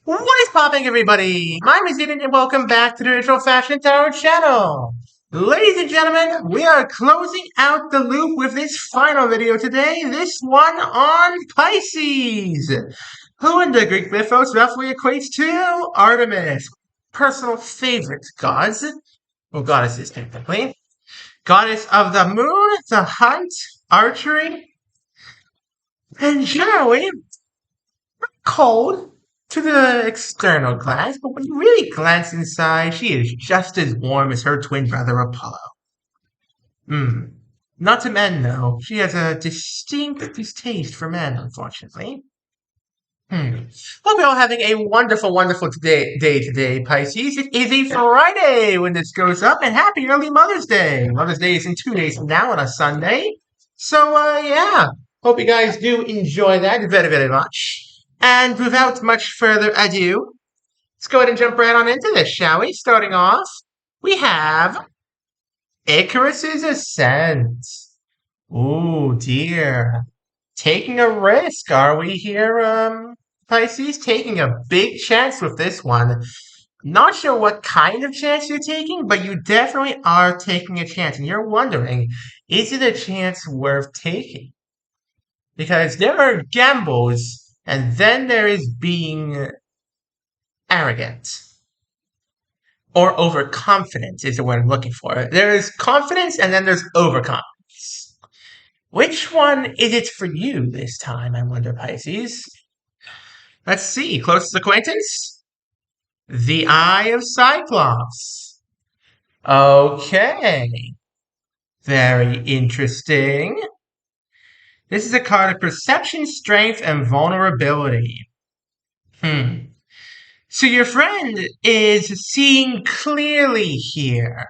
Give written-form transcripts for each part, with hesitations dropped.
What is popping, everybody? My name is Eden, and welcome back to the Digital Fashion Tarot channel. Ladies and gentlemen, we are closing out the loop with this final video today. This one on Pisces, who in the Greek mythos roughly equates to Artemis, personal favorite gods, or goddesses technically. Goddess of the moon, the hunt, archery, and generally cold to the external glance, but when you really glance inside, she is just as warm as her twin brother Apollo. Hmm. Not to men, though. She has a distinct distaste for men, unfortunately. Hope you're all having a wonderful, wonderful day today, Pisces. It is a Friday when this goes up, and happy early Mother's Day. Mother's Day is in 2 days from now on a Sunday. So, yeah. Hope you guys do enjoy that very, very much. And without much further ado, let's go ahead and jump right on into this, shall we? Starting off, we have Icarus's Ascent. Oh dear. Taking a risk, are we here, Pisces? Taking a big chance with this one. Not sure what kind of chance you're taking, but you definitely are taking a chance. And you're wondering, is it a chance worth taking? Because there are gambles, and then there is being arrogant. Or overconfident is the word I'm looking for. There is confidence, and then there's overconfidence. Which one is it for you this time, I wonder, Pisces? Let's see. Closest acquaintance? The Eye of Cyclops. Okay. Very interesting. This is a card of perception, strength, and vulnerability. So your friend is seeing clearly here,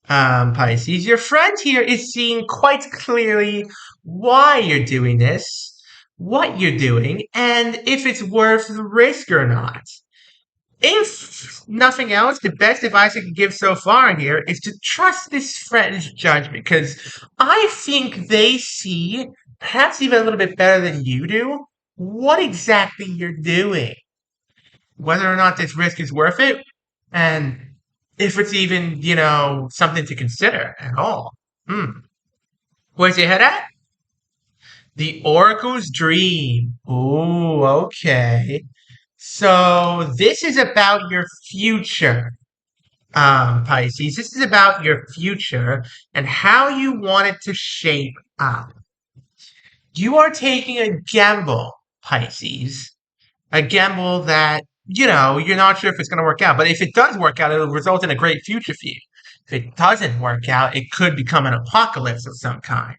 Pisces. Your friend here is seeing quite clearly why you're doing this, what you're doing, and if it's worth the risk or not. If nothing else, the best advice I can give so far here is to trust this friend's judgment, because I think they see, perhaps even a little bit better than you do, what exactly you're doing. Whether or not this risk is worth it, and if it's even, something to consider at all. Where's your head at? The Oracle's Dream. Ooh, okay. So this is about your future, Pisces. This is about your future and how you want it to shape up. You are taking a gamble, Pisces. A gamble that, you're not sure if it's going to work out. But if it does work out, it'll result in a great future for you. If it doesn't work out, it could become an apocalypse of some kind.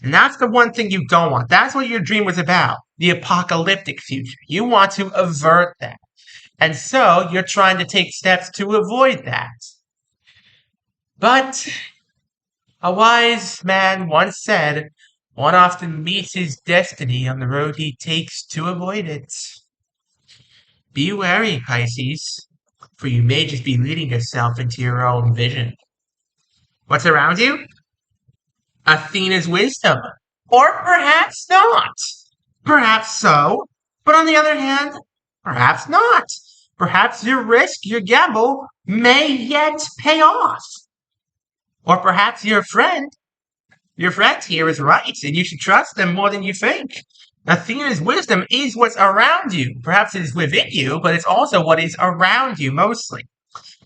And that's the one thing you don't want. That's what your dream was about. The apocalyptic future. You want to avert that. And so you're trying to take steps to avoid that. But a wise man once said, one often meets his destiny on the road he takes to avoid it. Be wary, Pisces, for you may just be leading yourself into your own vision. What's around you? Athena's wisdom. Or perhaps not. Perhaps so, but on the other hand, perhaps not. Perhaps your risk, your gamble, may yet pay off. Or perhaps your friend here is right, and you should trust them more than you think. Athena's wisdom is what's around you. Perhaps it is within you, but it's also what is around you mostly.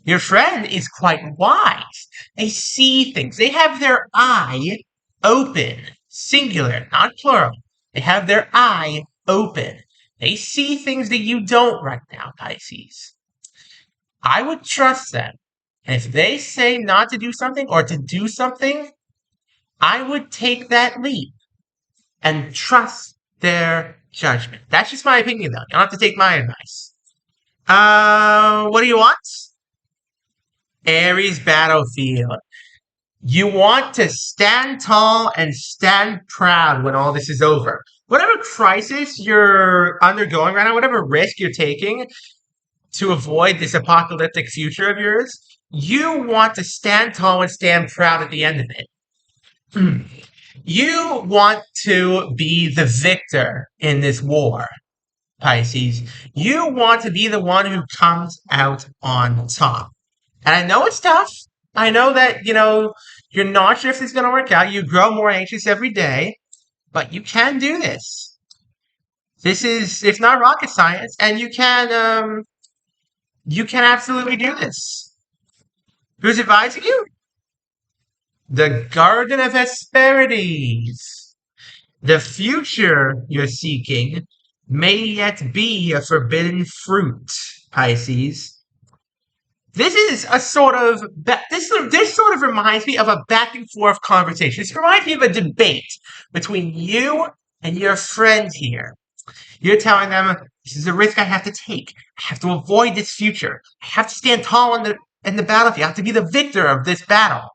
Your friend is quite wise. They see things. They have their eye open. Singular, not plural. They have their eye open. They see things that you don't right now, Pisces. I would trust them. And if they say not to do something or to do something, I would take that leap and trust their judgment. That's just my opinion, though. You don't have to take my advice. What do you want? Aries battlefield. You want to stand tall and stand proud when all this is over. Whatever crisis you're undergoing right now, whatever risk you're taking to avoid this apocalyptic future of yours, you want to stand tall and stand proud at the end of it. You want to be the victor in this war, Pisces. You want to be the one who comes out on top. And I know it's tough. I know that, you're not sure if it's going to work out. You grow more anxious every day, but you can do this. It's not rocket science, and you can absolutely do this. Who's advising you? The Garden of Hesperides. The future you're seeking may yet be a forbidden fruit, Pisces. This is a sort of this sort of reminds me of a back and forth conversation. This reminds me of a debate between you and your friend here. You're telling them this is a risk I have to take. I have to avoid this future. I have to stand tall in the battlefield. I have to be the victor of this battle.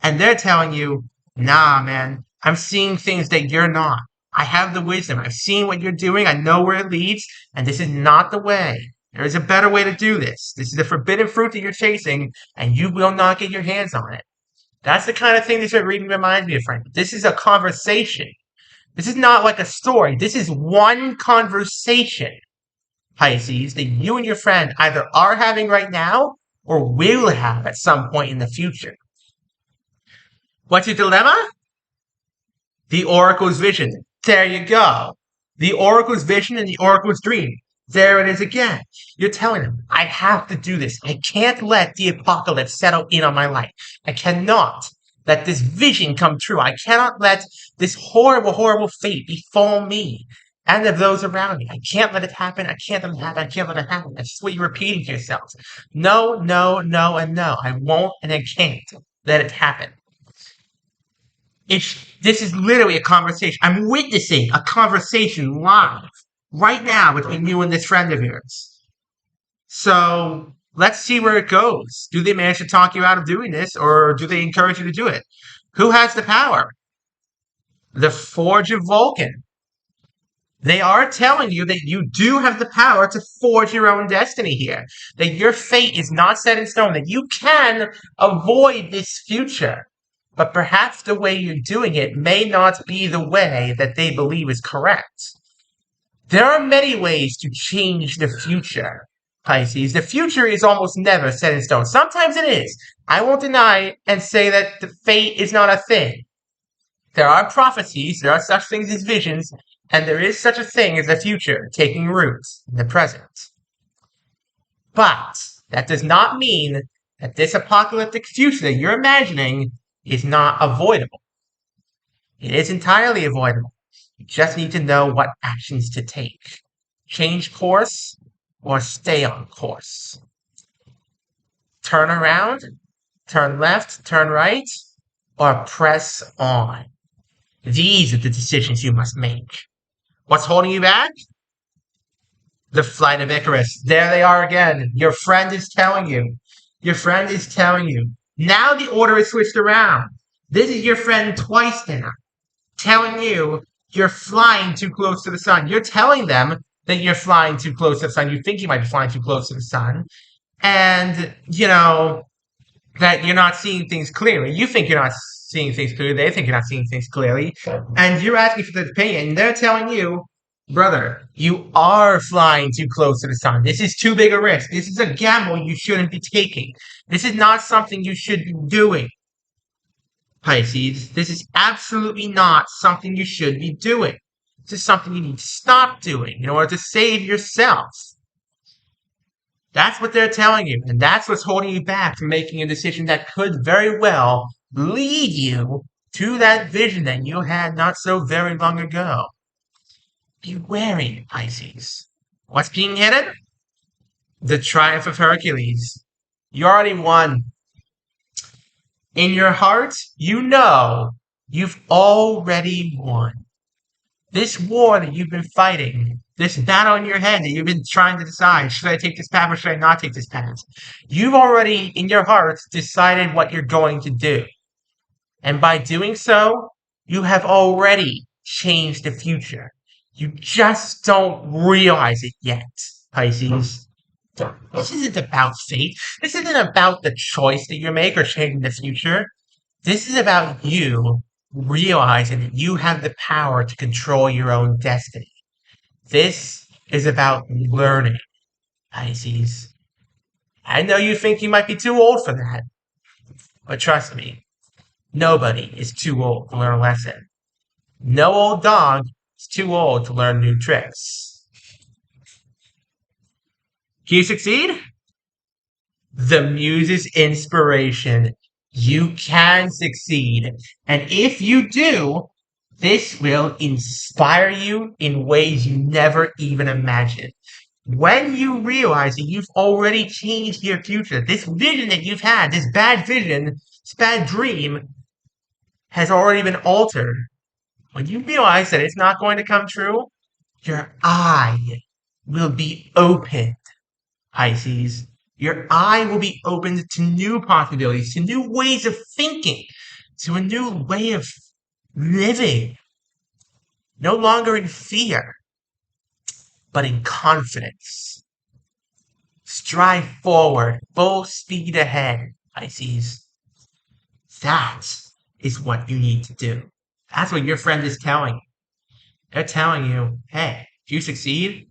And they're telling you, nah, man, I'm seeing things that you're not. I have the wisdom. I've seen what you're doing. I know where it leads, and this is not the way. There is a better way to do this. This is a forbidden fruit that you're chasing, and you will not get your hands on it. That's the kind of thing this reading reminds me of, Frank. This is a conversation. This is not like a story. This is one conversation, Pisces, that you and your friend either are having right now or will have at some point in the future. What's your dilemma? The Oracle's vision. There you go. The Oracle's vision and the Oracle's dream. There it is again. You're telling them, I have to do this. I can't let the apocalypse settle in on my life. I cannot let this vision come true. I cannot let this horrible, horrible fate befall me and of those around me. I can't let it happen. I can't let it happen. I can't let it happen. That's just what you're repeating to yourselves. No, no, no, and no. I won't and I can't let it happen. This is literally a conversation. I'm witnessing a conversation live right now between you and this friend of yours. So let's see where it goes. Do they manage to talk you out of doing this, or do they encourage you to do it? Who has the power? The Forge of Vulcan. They are telling you that you do have the power to forge your own destiny here. That your fate is not set in stone. That you can avoid this future. But perhaps the way you're doing it may not be the way that they believe is correct. There are many ways to change the future, Pisces. The future is almost never set in stone. Sometimes it is. I won't deny and say that the fate is not a thing. There are prophecies, there are such things as visions, and there is such a thing as the future taking root in the present. But that does not mean that this apocalyptic future that you're imagining is not avoidable. It is entirely avoidable. You just need to know what actions to take. Change course or stay on course. Turn around, turn left, turn right, or press on. These are the decisions you must make. What's holding you back? The flight of Icarus. There they are again. Your friend is telling you. Your friend is telling you. Now the order is switched around. This is your friend twice now, telling you you're flying too close to the sun. You're telling them that you're flying too close to the sun. You think you might be flying too close to the sun. And, that you're not seeing things clearly. You think you're not seeing things clearly. They think you're not seeing things clearly. And you're asking for their opinion. And they're telling you, brother, you are flying too close to the sun. This is too big a risk. This is a gamble you shouldn't be taking. This is not something you should be doing, Pisces. This is absolutely not something you should be doing. This is something you need to stop doing in order to save yourself. That's what they're telling you, and that's what's holding you back from making a decision that could very well lead you to that vision that you had not so very long ago. Be wary, Pisces. What's being hidden? The triumph of Hercules. You already won. In your heart, you know you've already won. This war that you've been fighting, this battle in your head that you've been trying to decide, should I take this path or should I not take this path? You've already, in your heart, decided what you're going to do. And by doing so, you have already changed the future. You just don't realize it yet, Pisces. This isn't about fate. This isn't about the choice that you make or changing the future. This is about you realizing that you have the power to control your own destiny. This is about learning, Pisces. I know you think you might be too old for that, but trust me, nobody is too old to learn a lesson. No old dog is too old to learn new tricks. Can you succeed? The Muse's inspiration. You can succeed. And if you do, this will inspire you in ways you never even imagined. When you realize that you've already changed your future, this vision that you've had, this bad vision, this bad dream, has already been altered. When you realize that it's not going to come true, your eye will be opened, Pisces. Your eye will be opened to new possibilities, to new ways of thinking, to a new way of living. No longer in fear, but in confidence. Strive forward, full speed ahead, Pisces. That is what you need to do. That's what your friend is telling you. They're telling you, hey, if you succeed,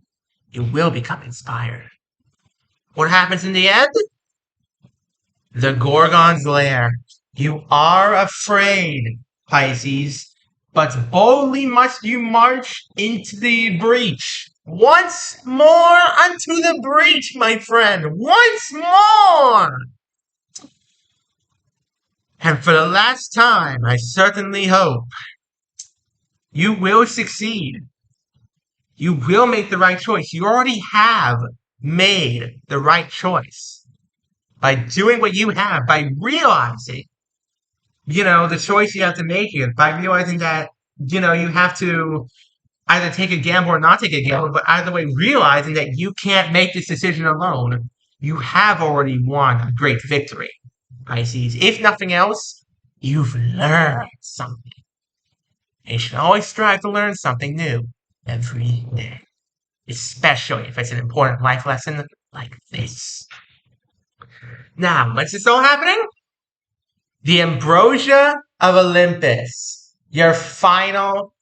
you will become inspired. What happens in the end? The Gorgon's lair. You are afraid, Pisces, but boldly must you march into the breach. Once more unto the breach, my friend. Once more! And for the last time, I certainly hope you will succeed. You will make the right choice. You already have made the right choice. By doing what you have, by realizing, the choice you have to make here, by realizing that, you have to either take a gamble or not take a gamble, but either way, realizing that you can't make this decision alone, you have already won a great victory, Pisces. If nothing else, you've learned something. And you should always strive to learn something new every day, especially if it's an important life lesson like this. Now, what's this all happening? The Ambrosia of Olympus, your final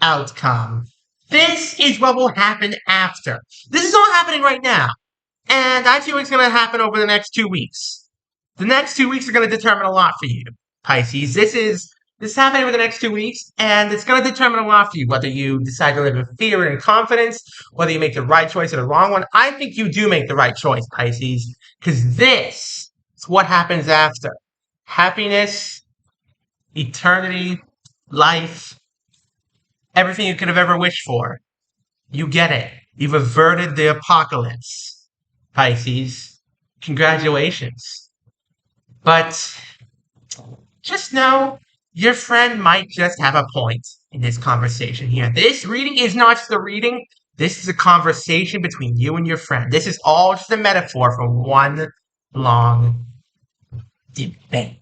outcome. This is what will happen after. This is all happening right now. And I feel it's going to happen over the next 2 weeks. The next 2 weeks are going to determine a lot for you, Pisces. This is happening over the next 2 weeks, and it's going to determine a lot for you, whether you decide to live with fear and confidence, whether you make the right choice or the wrong one. I think you do make the right choice, Pisces, because this is what happens after. Happiness, eternity, life, everything you could have ever wished for. You get it. You've averted the apocalypse, Pisces. Congratulations. But just know your friend might just have a point in this conversation here. This reading is not just a reading. This is a conversation between you and your friend. This is all just a metaphor for one long debate.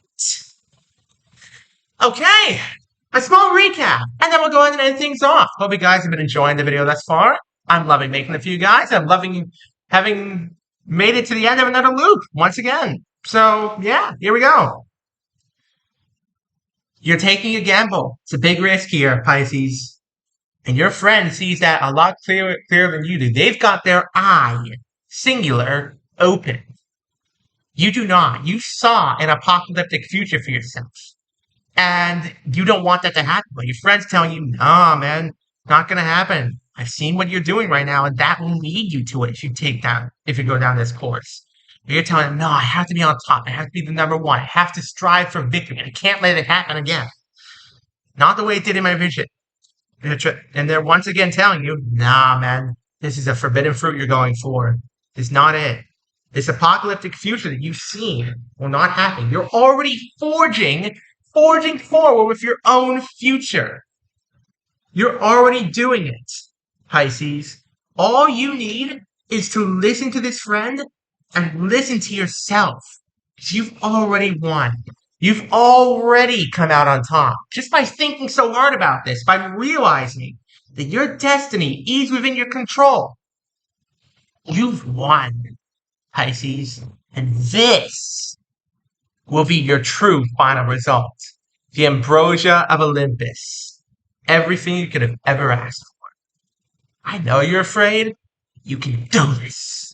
Okay, a small recap, and then we'll go ahead and end things off. Hope you guys have been enjoying the video thus far. I'm loving making it for you guys. I'm loving having made it to the end of another loop once again. So, yeah, here we go. You're taking a gamble. It's a big risk here, Pisces. And your friend sees that a lot clearer than you do. They've got their eye, singular, open. You do not. You saw an apocalyptic future for yourself. And you don't want that to happen. But your friend's telling you, nah, man, not going to happen. I've seen what you're doing right now, and that will lead you to it if you go down this course. But you're telling them, no, I have to be on top. I have to be the number one. I have to strive for victory. I can't let it happen again. Not the way it did in my vision. And they're once again telling you, nah, man, this is a forbidden fruit you're going for. It's not it. This apocalyptic future that you've seen will not happen. You're already forging forward with your own future. You're already doing it, Pisces. All you need is to listen to this friend and listen to yourself. You've already won. You've already come out on top just by thinking so hard about this, by realizing that your destiny is within your control. You've won, Pisces, and this will be your true final result. The Ambrosia of Olympus. Everything you could have ever asked for. I know you're afraid, You can do this.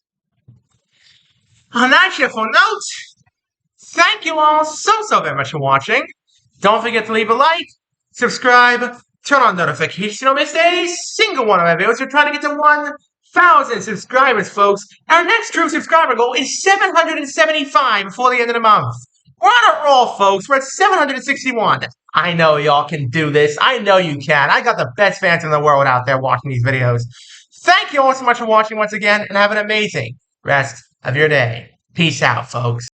On that cheerful note, thank you all so very much for watching. Don't forget to leave a like, subscribe, turn on notifications so you don't miss a single one of my videos. We're trying to get to 1,000 subscribers, folks. Our next true subscriber goal is 775 before the end of the month. We're on a roll, folks. We're at 761. I know y'all can do this. I know you can. I got the best fans in the world out there watching these videos. Thank you all so much for watching once again, and have an amazing rest of your day. Peace out, folks.